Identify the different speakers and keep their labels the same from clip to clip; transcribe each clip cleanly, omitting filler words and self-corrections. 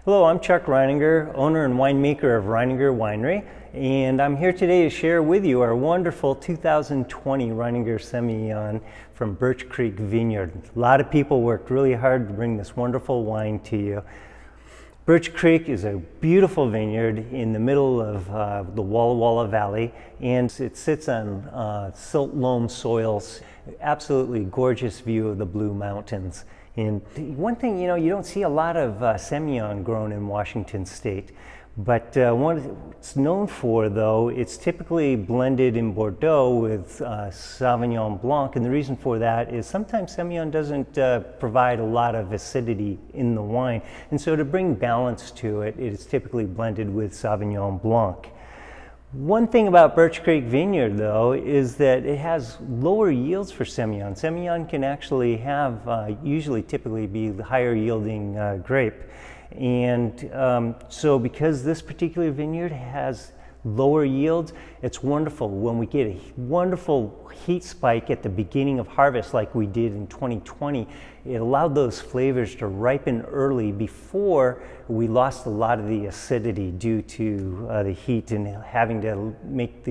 Speaker 1: Hello, I'm Chuck Reininger, owner and winemaker of Reininger Winery, and I'm here today to share with you our wonderful 2020 Reininger Semillon from Birch Creek Vineyard. A lot of people worked really hard to bring this wonderful wine to you. Birch Creek is a beautiful vineyard in the middle of the Walla Walla Valley, and it sits on silt loam soils. Absolutely gorgeous view of the Blue Mountains. And one thing, you don't see a lot of Semillon grown in Washington State, but what it's known for, though, it's typically blended in Bordeaux with Sauvignon Blanc, and the reason for that is sometimes Semillon doesn't provide a lot of acidity in the wine, and so to bring balance to it, it is typically blended with Sauvignon Blanc. One thing about Birch Creek Vineyard, though, is that it has lower yields for Semillon. Semillon can actually have, typically be the higher yielding grape. And so because this particular vineyard has lower yields, it's wonderful when we get a wonderful heat spike at the beginning of harvest like we did in 2020. It allowed those flavors to ripen early before we lost a lot of the acidity due to the heat and having to make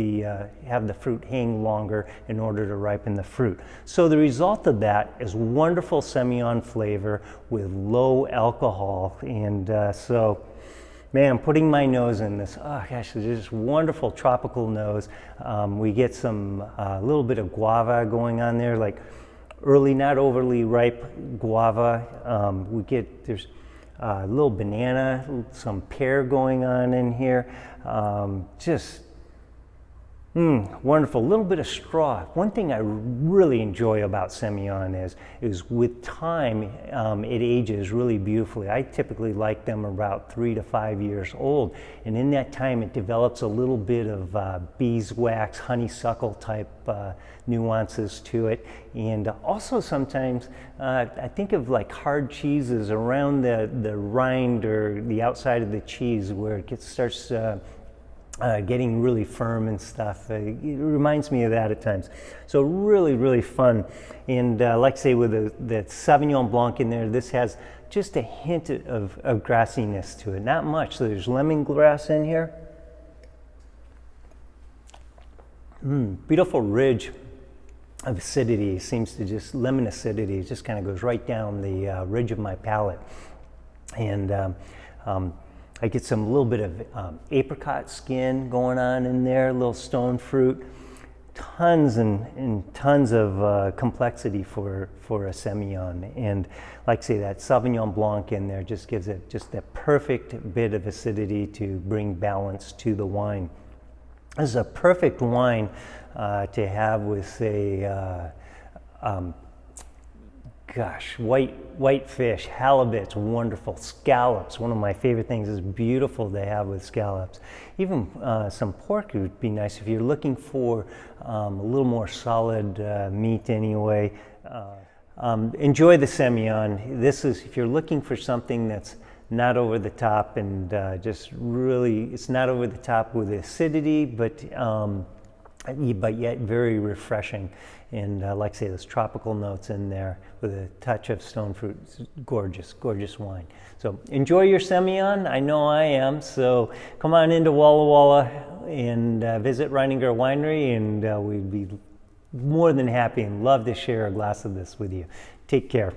Speaker 1: have the fruit hang longer in order to ripen the fruit. So the result of that is wonderful Semillon flavor with low alcohol, and man, putting my nose in this, oh gosh, it's just wonderful tropical nose. We get some little bit of guava going on there, like early, not overly ripe guava. There's a little banana, some pear going on in here. Wonderful. A little bit of straw. One thing I really enjoy about Semillon is with time, it ages really beautifully. I typically like them about 3 to 5 years old, and in that time it develops a little bit of beeswax, honeysuckle type nuances to it. And also sometimes I think of like hard cheeses around the rind or the outside of the cheese where it starts getting really firm and stuff. It reminds me of that at times. So really, really fun. And like I say, with the Sauvignon Blanc in there, this has just a hint of grassiness to it. Not much. So there's lemongrass in here. Beautiful ridge of acidity. Seems to just, lemon acidity, it just kind of goes right down the ridge of my palate. And I get some little bit of apricot skin going on in there, a little stone fruit, tons and tons of complexity for a Semillon. And like I say, that Sauvignon Blanc in there just gives it just that perfect bit of acidity to bring balance to the wine. This is a perfect wine to have with white fish, halibut's wonderful, scallops, one of my favorite things, is beautiful to have with scallops. Even some pork would be nice if you're looking for a little more solid meat anyway. Enjoy the Semillon. This is, if you're looking for something that's not over the top and just really, it's not over the top with acidity, but yet very refreshing. And like I say, those tropical notes in there with a touch of stone fruit. It's gorgeous, gorgeous wine. So enjoy your Semillon. I know I am. So come on into Walla Walla and visit Reininger Winery, and we'd be more than happy and love to share a glass of this with you. Take care.